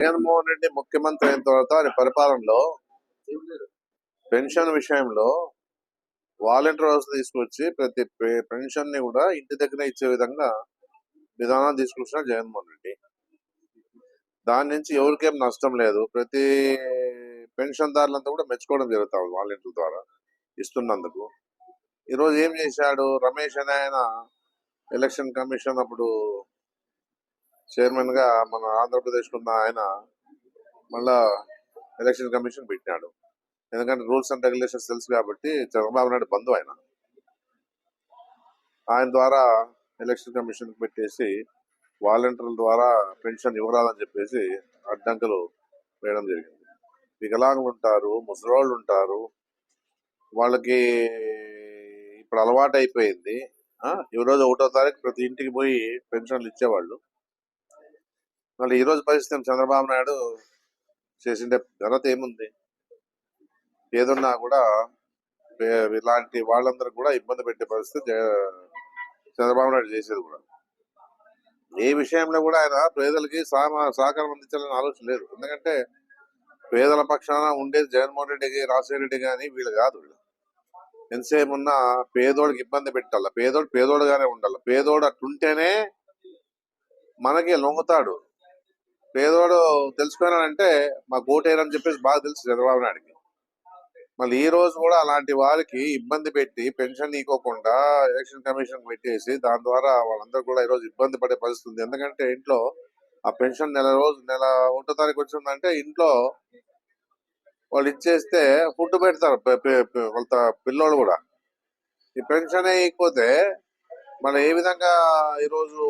జగన్మోహన్ రెడ్డి ముఖ్యమంత్రి అయిన తర్వాత ఆయన పరిపాలనలో పెన్షన్ విషయంలో వాలంటీర్ వ్యవస్థ తీసుకొచ్చి ప్రతి పెన్షన్ ని కూడా ఇంటి దగ్గర ఇచ్చే విధంగా విధానాలు తీసుకొచ్చిన జగన్మోహన్ రెడ్డి. దాని నుంచి ఎవరికేం నష్టం లేదు. ప్రతి పెన్షన్ దారులంతా కూడా మెచ్చుకోవడం జరుగుతా ఉంది వాలంటీర్ ద్వారా ఇస్తున్నందుకు. ఈరోజు ఏం చేశాడు రమేష్ అని ఆయన ఎలక్షన్ కమిషన్ అప్పుడు చైర్మన్ గా మన ఆంధ్రప్రదేశ్ ఉన్న ఆయన మళ్ళా ఎలక్షన్ కమిషన్ పెట్టినాడు. ఎందుకంటే రూల్స్ అండ్ రెగ్యులేషన్స్ తెలుసు కాబట్టి చంద్రబాబు నాయుడు బంధు ఆయన ద్వారా ఎలక్షన్ కమిషన్ పెట్టేసి వాలంటీర్ల ద్వారా పెన్షన్ ఇవ్వరాదని చెప్పేసి అడ్డంకులు వేయడం జరిగింది. వికలాంగులు ఉంటారు, ముసలివాళ్ళు ఉంటారు, వాళ్ళకి ఇప్పుడు అలవాటు అయిపోయింది. ఈరోజు 1వ తారీఖు ప్రతి ఇంటికి పోయి పెన్షన్లు ఇచ్చేవాళ్ళు. మళ్ళీ ఈరోజు పరిస్థితి చంద్రబాబు నాయుడు చేసిండే ఘనత ఏముంది? ఏదన్నా కూడా ఇలాంటి వాళ్ళందరూ కూడా ఇబ్బంది పెట్టే పరిస్థితి చంద్రబాబు నాయుడు చేసేది కూడా. ఏ విషయంలో కూడా ఆయన పేదలకి సహకారం అందించాలని ఆలోచన లేదు. ఎందుకంటే పేదల పక్షాన ఉండేది జగన్మోహన్ రెడ్డికి, రాజశేఖర రెడ్డి కానీ వీళ్ళు కాదు. వీళ్ళు ఎంతసేపు ఉన్నా పేదోడికి ఇబ్బంది పెట్టాల, పేదోడుగానే ఉండాలి. పేదోడు అట్లుంటేనే మనకి లొంగుతాడు. పేదోడు తెలుసుకున్నాడంటే మాకు ఓటేయాలని చెప్పేసి బాగా తెలుసు చంద్రబాబు నాయుడికి. మళ్ళీ ఈ రోజు కూడా అలాంటి వారికి ఇబ్బంది పెట్టి పెన్షన్ ఇవ్వకుండా ఎలక్షన్ కమిషన్ పెట్టేసి దాని ద్వారా వాళ్ళందరూ కూడా ఈరోజు ఇబ్బంది పడే పరిస్థితి ఉంది. ఎందుకంటే ఇంట్లో ఆ పెన్షన్ నెల 1వ తారీఖు వచ్చిందంటే ఇంట్లో వాళ్ళు ఇచ్చేస్తే ఫుడ్ పెడతారు వాళ్ళ పిల్లోళ్ళు కూడా. ఈ పెన్షన్ ఇవ్వకపోతే మళ్ళీ ఏ విధంగా ఈరోజు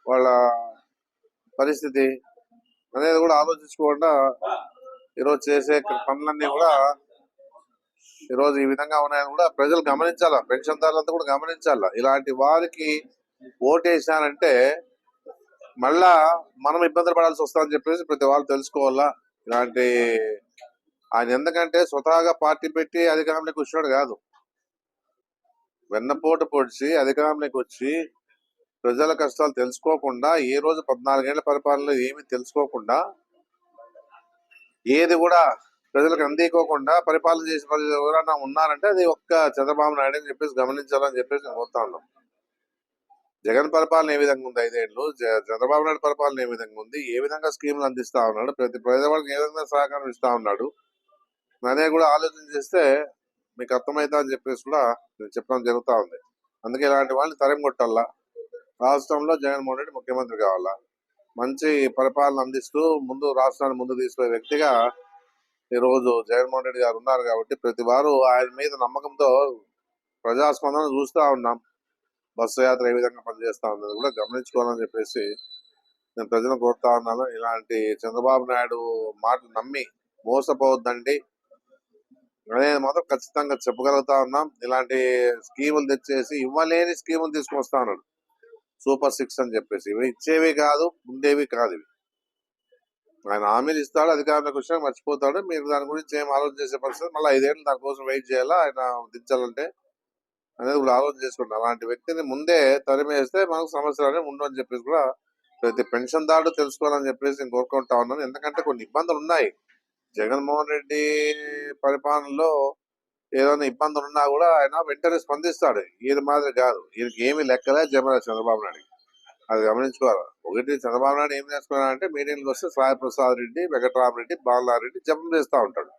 వాళ్ళ పరిస్థితి అనేది కూడా ఆలోచించుకోకుండా ఈరోజు చేసే పనులన్నీ కూడా ఈరోజు ఈ విధంగా ఉన్నాయని కూడా ప్రజలు గమనించాలా, పెన్షన్దారులంతా కూడా గమనించాలా. ఇలాంటి వారికి ఓటేసానంటే మళ్ళా మనం ఇబ్బందులు పడాల్సి వస్తుందని చెప్పేసి ప్రతి వాళ్ళు తెలుసుకోవాలా. ఇలాంటి ఆయన ఎందుకంటే స్వతహాగా పార్టీ పెట్టి అధికారంలోకి వచ్చినాడు కాదు, వెన్నపోటు పొడిచి అధికారంలోకి వచ్చి ప్రజల కష్టాలు తెలుసుకోకుండా, ఏ రోజు 14 ఏళ్ల పరిపాలనలో ఏమి తెలుసుకోకుండా, ఏది కూడా ప్రజలకు అందికోకుండా పరిపాలన చేసే ఎవరైనా ఉన్నారంటే అది ఒక్క చంద్రబాబు నాయుడు అని చెప్పేసి గమనించాలని చెప్పేసి నేను కోరుతా ఉన్నాం. జగన్ పరిపాలన ఏ విధంగా ఉంది 5 ఏళ్ళు, చంద్రబాబు నాయుడు పరిపాలన ఏ విధంగా ఉంది, ఏ విధంగా స్కీములు అందిస్తా ఉన్నాడు, ప్రతి పేదవాళ్ళకి ఏ విధంగా సహకారం ఇస్తా ఉన్నాడు అనేది కూడా ఆలోచన చేస్తే మీకు అర్థమవుతా అని చెప్పేసి కూడా నేను చెప్పడం జరుగుతూ ఉంది. అందుకే ఇలాంటి వాళ్ళని తరిం కొట్టాలా. రాష్ట్రంలో జగన్మోహన్ రెడ్డి ముఖ్యమంత్రి కావాలా, మంచి పరిపాలన అందిస్తూ ముందు రాష్ట్రాన్ని ముందు తీసుకునే వ్యక్తిగా ఈరోజు జగన్మోహన్ రెడ్డి గారు ఉన్నారు. కాబట్టి ప్రతి వారు ఆయన మీద నమ్మకంతో ప్రజాస్పందన చూస్తూ ఉన్నాం. బస్సు యాత్ర ఏ విధంగా పనిచేస్తా ఉన్నది కూడా గమనించుకోవాలని చెప్పేసి నేను ప్రజలను కోరుతా ఉన్నాను. ఇలాంటి చంద్రబాబు నాయుడు మాటలు నమ్మి మోసపోవద్దండి అనేది మాత్రం ఖచ్చితంగా చెప్పగలుగుతా ఉన్నాం. ఇలాంటి స్కీములు తెచ్చేసి ఇవ్వలేని స్కీములు తీసుకొస్తా ఉన్నాడు, సూపర్ 6 అని చెప్పేసి. ఇవి ఇచ్చేవి కాదు, ఉండేవి కాదు. ఇవి ఆయన హామీలు ఇస్తాడు, అధికారంలోకి వచ్చినా మర్చిపోతాడు. మీరు దాని గురించి ఏం ఆలోచన చేసే పరిస్థితి, మళ్ళీ 5 ఏళ్ళు దానికోసం వెయిట్ చేయాలా ఆయన దించాలంటే అనేది కూడా ఆలోచన చేసుకుంటాం. అలాంటి వ్యక్తిని ముందే తరిమేస్తే మనకు సమస్యలు అనేవి ఉండవు అని చెప్పేసి కూడా ప్రతి పెన్షన్ దాడు తెలుసుకోవాలని చెప్పేసి నేను కోరుకుంటా ఉన్నాను. ఎందుకంటే కొన్ని ఇబ్బందులు ఉన్నాయి. జగన్మోహన్ రెడ్డి పరిపాలనలో ఏదైనా ఇబ్బందులు ఉన్నా కూడా ఆయన వెంటనే స్పందిస్తాడు. ఈయన మాదిరి కాదు, ఈయనకి ఏమి లెక్కలే చంద్రబాబు నాయుడు. అది గమనించుకోవాలి. ఒకటి చంద్రబాబు నాయుడు ఏం చేస్తున్నాడంటే మీటింగ్కి వస్తే సాయి ప్రసాద్ రెడ్డి, వెంకటరామరెడ్డి, బాలారెడ్డి జపం చేస్తూ ఉంటాడు.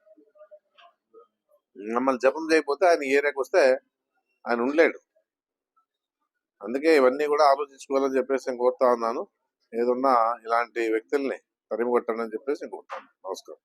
మమ్మల్ని జపం చేయకపోతే ఆయన ఏరియాకి వస్తే ఆయన ఉండలేడు. అందుకే ఇవన్నీ కూడా ఆలోచించుకోవాలని చెప్పేసి నేను కోరుతా ఉన్నాను. ఏదన్నా ఇలాంటి వ్యక్తుల్ని తరిమి కొట్టాలని చెప్పేసి నేను కోరుతాను. నమస్కారం.